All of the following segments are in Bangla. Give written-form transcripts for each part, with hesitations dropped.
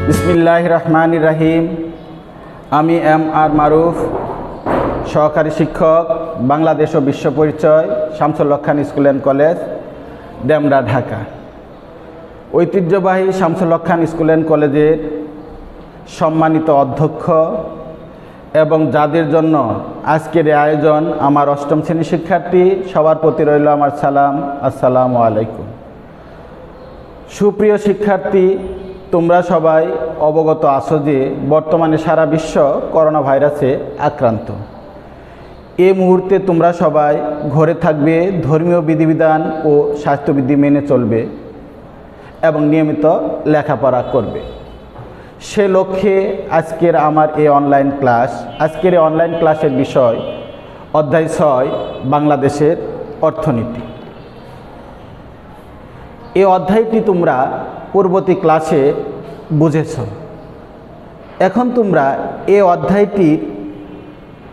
বিসমিল্লাহির রহমানির রহিম। আমি এম.আর. মারুফ, সহকারী শিক্ষক, বাংলাদেশ ও বিশ্ব পরিচয়, Shamsul Haque Khan school and college, Demra, Dhaka. ঐতিহ্যবাহী শামসুল হক খান স্কুল অ্যান্ড কলেজের সম্মানিত অধ্যক্ষ এবং যাদের জন্য আজকের এই আয়োজন, আমার অষ্টম শ্রেণীর শিক্ষার্থী, সবার প্রতি রইল আমার সালাম। আসসালামু আলাইকুম। সুপ্রিয় শিক্ষার্থী, তোমরা সবাই অবগত আছো যে বর্তমানে সারা বিশ্ব করোনা ভাইরাসে আক্রান্ত। এই মুহূর্তে তোমরা সবাই ঘরে থাকবে, ধর্মীয় বিধিবিধান ও স্বাস্থ্যবিধি মেনে চলবে এবং নিয়মিত লেখাপড়া করবে। সে লক্ষ্যে আজকের আমার এই অনলাইন ক্লাস। আজকের এই অনলাইন ক্লাসের বিষয় অধ্যায় 6, বাংলাদেশের অর্থনীতি। এই অধ্যায়টি তোমরা পূর্ববর্তী ক্লাসে বুঝেছ। এখন তোমরা এই অধ্যায়টির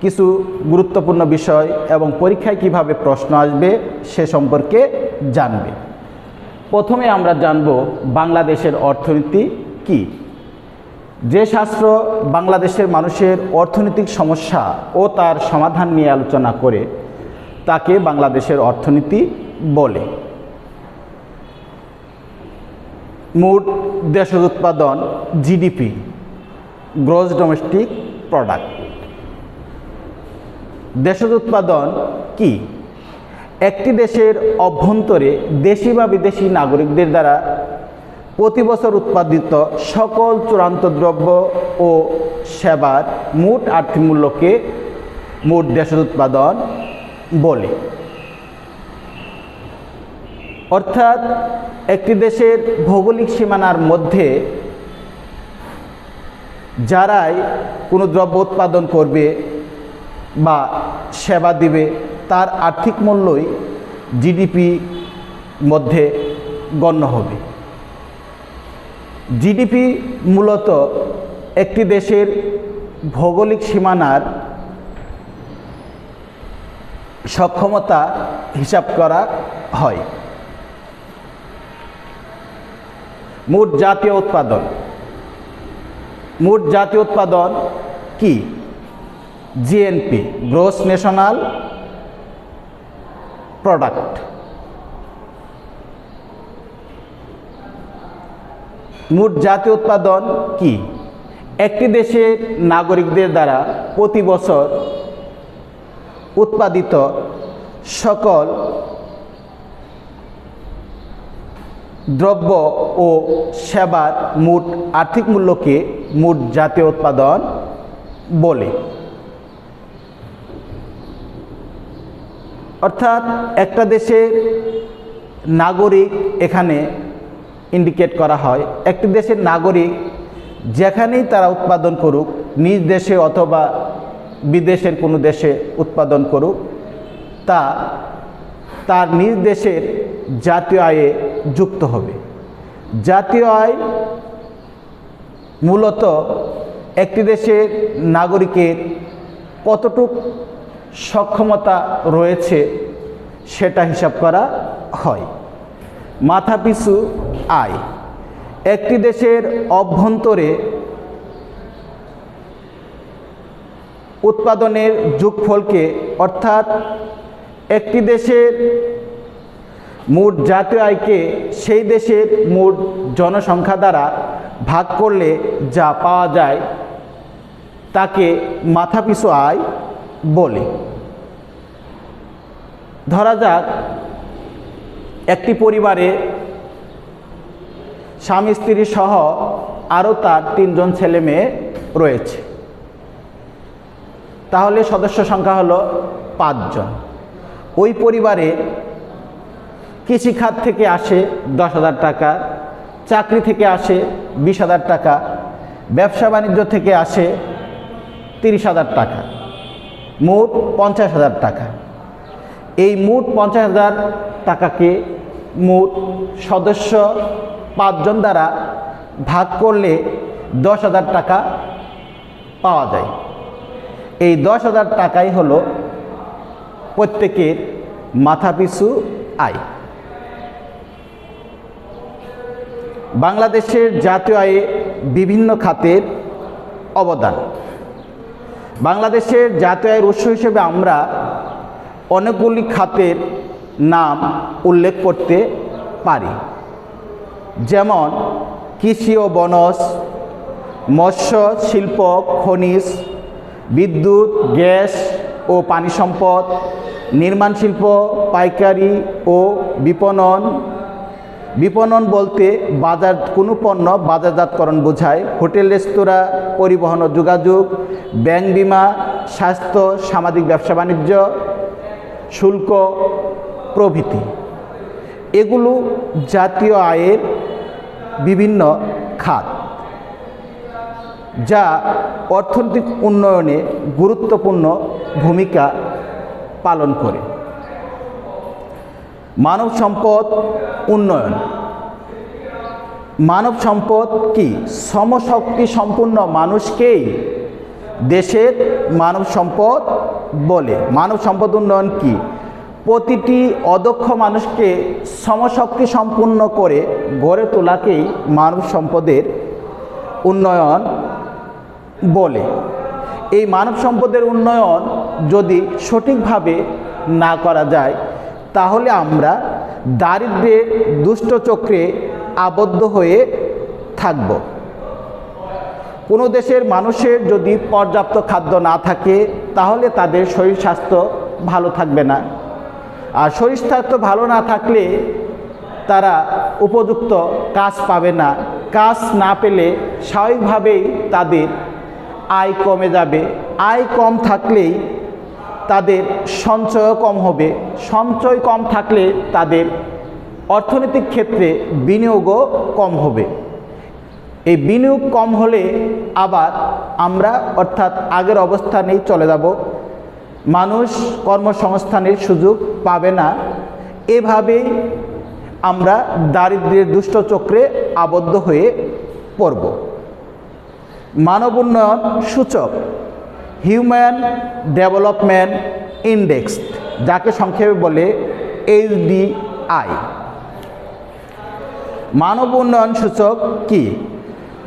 কিছু গুরুত্বপূর্ণ বিষয় এবং পরীক্ষায় কিভাবে প্রশ্ন আসবে সে সম্পর্কে জানবে। প্রথমে আমরা জানব বাংলাদেশের অর্থনীতি কি। যে শাস্ত্র বাংলাদেশের মানুষের অর্থনৈতিক সমস্যা ও তার সমাধান নিয়ে আলোচনা করে তাকে বাংলাদেশের অর্থনীতি বলে। মোট দেশজ উৎপাদন, জিডিপি, গ্রস ডোমেস্টিক প্রোডাক্ট। দেশজ উৎপাদন কি? একটি দেশের অভ্যন্তরে দেশি বা বিদেশি নাগরিকদের দ্বারা প্রতি বছর উৎপাদিত সকল চূড়ান্ত দ্রব্য ও সেবার মোট আর্থিক মূল্যকে মোট দেশজ উৎপাদন বলে। অর্থাৎ একটি দেশের ভৌগোলিক সীমানার মধ্যে যারাই কোনো দ্রব্য উৎপাদন করবে বা সেবা দিবে তার আর্থিক মূল্যই জিডিপি মধ্যে গণ্য হবে। জিডিপি মূলত একটি দেশের ভৌগোলিক সীমানার সক্ষমতা হিসাব করা হয়। মোট জাতীয় উৎপাদন। মোট জাতীয় উৎপাদন কি? GNP, gross national product. মোট জাতীয় উৎপাদন কি? একটি দেশের নাগরিকদের দ্বারা প্রতি বছর উৎপাদিত সকল দ্রব্য ও সেবার মোট আর্থিক মূল্যকে মোট জাতীয় উৎপাদন বলে। অর্থাৎ একটা দেশের নাগরিক এখানে ইন্ডিকেট করা হয়। একটি দেশের নাগরিক যেখানেই তারা উৎপাদন করুক, নিজ দেশে অথবা বিদেশের কোনো দেশে উৎপাদন করুক, তা তার নিজ দেশের জাতীয় আয়ে যুক্ত হবে। জাতীয় আয় মূলত একটি দেশের নাগরিকের কতটুক সক্ষমতা রয়েছে সেটা হিসাব করা হয়। মাথাপিছু আয় একটি দেশের অভ্যন্তরে উৎপাদনের যোগফলকে, অর্থাৎ একটি দেশের মোট জাতীয় আয়কে সেই দেশের মোট জনসংখ্যা দ্বারা ভাগ করলে যা পাওয়া যায় তাকে মাথাপিছু আয় বলে। ধরা যাক একটি পরিবারে স্বামী স্ত্রী সহ আরও তার 3 জন ছেলে মেয়ে রয়েছে। তাহলে সদস্য সংখ্যা হলো 5 জন। ওই পরিবারে কৃষিখাত থেকে আসে 10,000 টাকা, চাকরি থেকে আসে 20,000 টাকা, ব্যবসা বাণিজ্য থেকে আসে 30,000 টাকা, মোট 50,000 টাকা। এই মোট 50,000 টাকাকে মোট সদস্য 5 জন দ্বারা ভাগ করলে 10,000 টাকা পাওয়া যায়। এই 10,000 টাকাই হলো প্রত্যেকের মাথাপিছু আয়। বাংলাদেশের জাতীয় আয়ে বিভিন্ন খাতের অবদান। বাংলাদেশের জাতীয় আয়ের উৎস হিসেবে আমরা অনেকগুলি খাতের নাম উল্লেখ করতে পারি, যেমন কৃষি ও বনজ, মৎস্য শিল্প, খনিজ, বিদ্যুৎ, গ্যাস ও পানি সম্পদ, নির্মাণ শিল্প, পাইকারি ও বিপণন। বিপণন বলতে বাজার কোনো পণ্য বাজারজাতকরণ বোঝায়। হোটেল, রেস্তোরাঁ, পরিবহন ও যোগাযোগ, ব্যাংক, বিমা, স্বাস্থ্য, সামাজিক ব্যবসা বাণিজ্য, শুল্ক প্রভৃতি। এগুলো জাতীয় আয়ের বিভিন্ন খাত, যা অর্থনৈতিক উন্নয়নে গুরুত্বপূর্ণ ভূমিকা পালন করে। মানব সম্পদ উন্নয়ন। মানব সম্পদ কি? শ্রমশক্তি সম্পন্ন মানুষকেই দেশের মানব সম্পদ বলে। মানব সম্পদ উন্নয়ন কি? প্রতিটি অদক্ষ মানুষকে শ্রমশক্তি সম্পন্ন করে গড়ে তোলাকেই মানব সম্পদের উন্নয়ন বলে। এই মানব সম্পদের উন্নয়ন যদি সঠিকভাবে না করা যায়, তাহলে আমরা দারিদ্র্যের দুষ্ট চক্রে আবদ্ধ হয়ে থাকব। কোনো দেশের মানুষের যদি পর্যাপ্ত খাদ্য না থাকে, তাহলে তাদের শরীর স্বাস্থ্য ভালো থাকবে না। আর শরীর স্বাস্থ্য ভালো না থাকলে তারা উপযুক্ত কাজ পাবে না। কাজ না পেলে স্বাভাবিকভাবেই তাদের আয় কমে যাবে। আয় কম থাকলেই তাদের সঞ্চয়ও কম হবে। সঞ্চয় কম থাকলে তাদের অর্থনৈতিক ক্ষেত্রে বিনিয়োগও কম হবে। এই বিনিয়োগ কম হলে আবার আমরা অর্থাৎ আগের অবস্থানেই চলে যাব। মানুষ কর্মসংস্থানের সুযোগ পাবে না। এভাবেই আমরা দারিদ্র্যের দুষ্ট চক্রে আবদ্ধ হয়ে পড়ব। মানব উন্নয়ন সূচক, হিউম্যান ডেভেলপমেন্ট ইন্ডেক্স, যাকে সংক্ষেপে বলে HDI। মানব উন্নয়ন সূচক কি?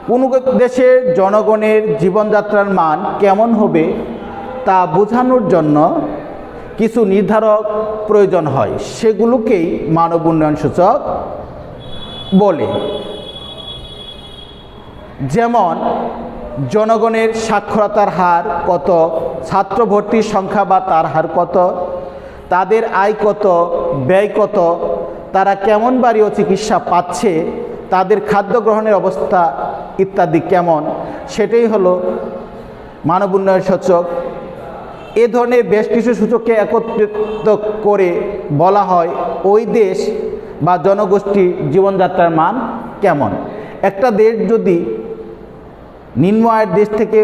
কোন দেশের জনগণের জীবনযাত্রার মান কেমন হবে তা বোঝানোর জন্য কিছু নির্ধারক প্রয়োজন হয়, সেগুলোকেই মানব উন্নয়ন সূচক বলে। যেমন জনগণের সাক্ষরতার হার কত, ছাত্র ভর্তির সংখ্যা বা তার হার কত, তাদের আয় কত, ব্যয় কত, তারা কেমন বাড়ি ও চিকিৎসা পাচ্ছে, তাদের খাদ্য গ্রহণের অবস্থা ইত্যাদি কেমন, সেটাই হলো মানব উন্নয়ন সূচক। এ ধরনের বেশ কিছু সূচককে একত্রিত করে বলা হয় ওই দেশ বা জনগোষ্ঠীর জীবনযাত্রার মান কেমন। একটা দেশ যদি নিম্ন আয়ের দেশ থেকে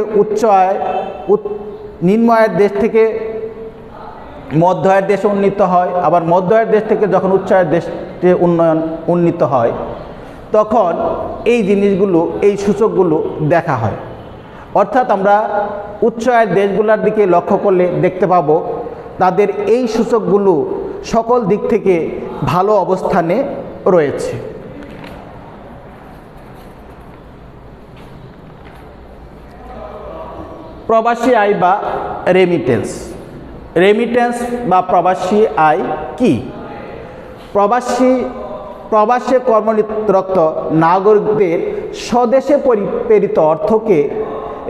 নিম্ন আয়ের দেশ থেকে মধ্য আয়ের দেশে উন্নীত হয়, আবার মধ্য আয়ের দেশ থেকে যখন উচ্চ আয়ের দেশে উন্নীত হয়, তখন এই জিনিসগুলো, এই সূচকগুলো দেখা হয়। অর্থাৎ আমরা উচ্চ আয়ের দেশগুলোর দিকে লক্ষ্য করলে দেখতে পাব তাদের এই সূচকগুলো সকল দিক থেকে ভালো অবস্থানে রয়েছে। প্রবাসী আয় বা রেমিটেন্স। রেমিটেন্স বা প্রবাসী আয় কি? প্রবাসে কর্মরত নাগরিকদের স্বদেশে প্রেরিত অর্থকে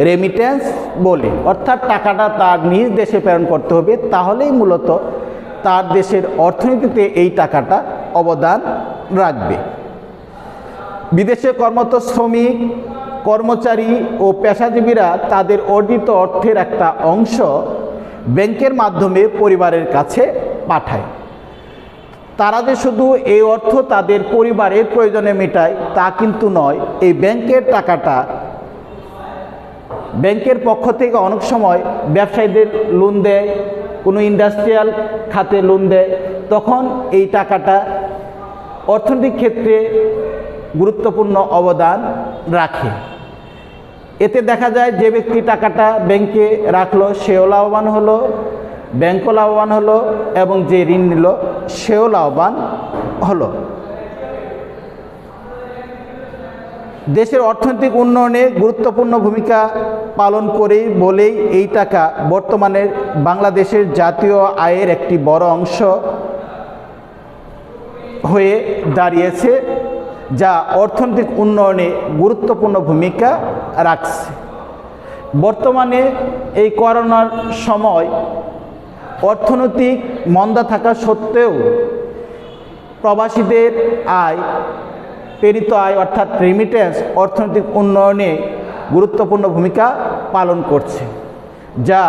রেমিটেন্স বলে। অর্থাৎ টাকাটা তার নিজ দেশে প্রেরণ করতে হবে, তাহলেই মূলত তার দেশের অর্থনীতিতে এই টাকাটা অবদান রাখবে। বিদেশে কর্মরত শ্রমিক, কর্মচারী ও পেশাজীবীরা তাদের অর্জিত অর্থের একটা অংশ ব্যাংকের মাধ্যমে পরিবারের কাছে পাঠায়। তারা যে শুধু এই অর্থ তাদের পরিবারের প্রয়োজনে মেটায় তা কিন্তু নয়। এই ব্যাংকের টাকাটা ব্যাংকের পক্ষ থেকে অনেক সময় ব্যবসায়ীদের লোন দেয়, কোনো ইন্ডাস্ট্রিয়াল খাতে লোন দেয়, তখন এই টাকাটা অর্থনৈতিক ক্ষেত্রে গুরুত্বপূর্ণ অবদান রাখে। এতে দেখা যায় যে ব্যক্তি টাকাটা ব্যাংকে রাখলো সেও লাভবান হলো, ব্যাংকও লাভবান হলো, এবং যে ঋণ নিল সেও লাভবান হলো। দেশের অর্থনৈতিক উন্নয়নে গুরুত্বপূর্ণ ভূমিকা পালন করেই বলেই এই টাকা বর্তমানে বাংলাদেশের জাতীয় আয়ের একটি বড় অংশ হয়ে দাঁড়িয়েছে, যা অর্থনৈতিক উন্নয়নে গুরুত্বপূর্ণ ভূমিকা রাখছে। বর্তমানে এই করোনার সময় অর্থনৈতিক মন্দা থাকা সত্ত্বেও প্রবাসীদের আয়, প্রেরিত আয় অর্থাৎ রেমিটেন্স অর্থনৈতিক উন্নয়নে গুরুত্বপূর্ণ ভূমিকা পালন করছে, যা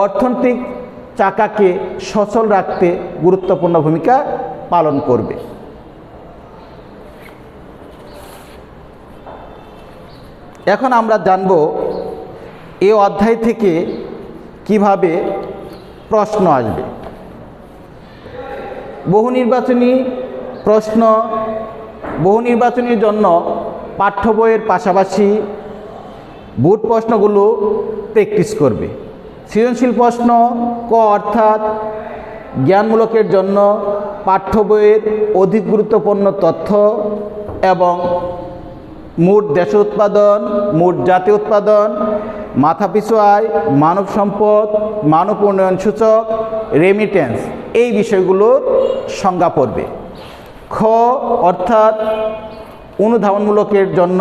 অর্থনৈতিক চাকাকে সচল রাখতে গুরুত্বপূর্ণ ভূমিকা পালন করবে। এখন আমরা জানব এই অধ্যায় থেকে কিভাবে প্রশ্ন আসবে। বহু নির্বাচনীর জন্য পাঠ্য বইয়ের পাশাপাশি বোর্ড প্রশ্নগুলো প্র্যাকটিস করবে। সৃজনশীল প্রশ্ন ক অর্থাৎ জ্ঞানমূলকের জন্য পাঠ্য বইয়ের অধিক গুরুত্বপূর্ণ তথ্য এবং মোট দেশ উৎপাদন, মোট জাতীয় উৎপাদন, মাথাপিছু আয়, মানব সম্পদ, মানব উন্নয়ন সূচক, রেমিটেন্স এই বিষয়গুলোর সংজ্ঞা পড়বে। খ অর্থাৎ অনুধাবনমূলকের জন্য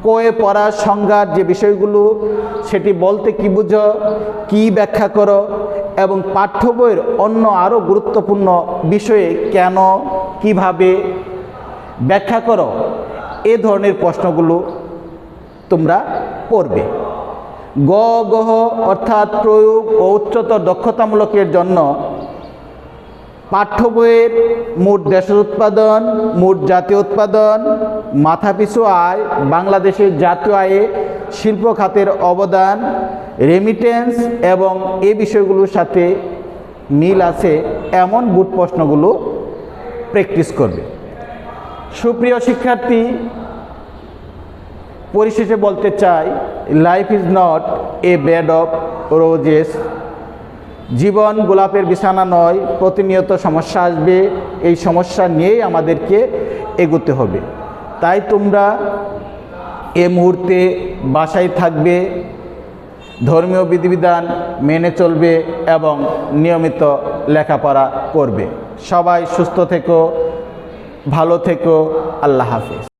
কয়ে পড়ার সংজ্ঞার যে বিষয়গুলো সেটি বলতে কি বুঝো, কি ব্যাখ্যা করো এবং পাঠ্য বইয়ের অন্য আরও গুরুত্বপূর্ণ বিষয়ে কেন, কিভাবে ব্যাখ্যা করো, এ ধরনের প্রশ্নগুলো তোমরা পড়বে। গ গহ অর্থাৎ প্রয়োগ ও উচ্চতর দক্ষতামূলকের জন্য পাঠ্য বইয়ের মোট দেশের উৎপাদন, মোট জাতীয় উৎপাদন, মাথাপিছু আয়, বাংলাদেশের জাতীয় আয়ে শিল্প খাতের অবদান, রেমিটেন্স এবং এই বিষয়গুলোর সাথে মিল আছে এমন বোর্ড প্রশ্নগুলো প্র্যাকটিস করবে। সুপ্রিয় শিক্ষার্থী, পরিশেষে বলতে চাই, life is not a bed of roses. জীবন গোলাপের বিছানা নয়, প্রতিনিয়ত সমস্যা আসবে, এই সমস্যা নিয়েই আমাদেরকে এগোতে হবে। তাই তোমরা এ মুহূর্তে বাসায় থাকবে, ধর্মীয় বিধিবিধান মেনে চলবে এবং নিয়মিত লেখাপড়া করবে। সবাই সুস্থ থেকো, ভালো থেকো, আল্লাহ হাফেজ।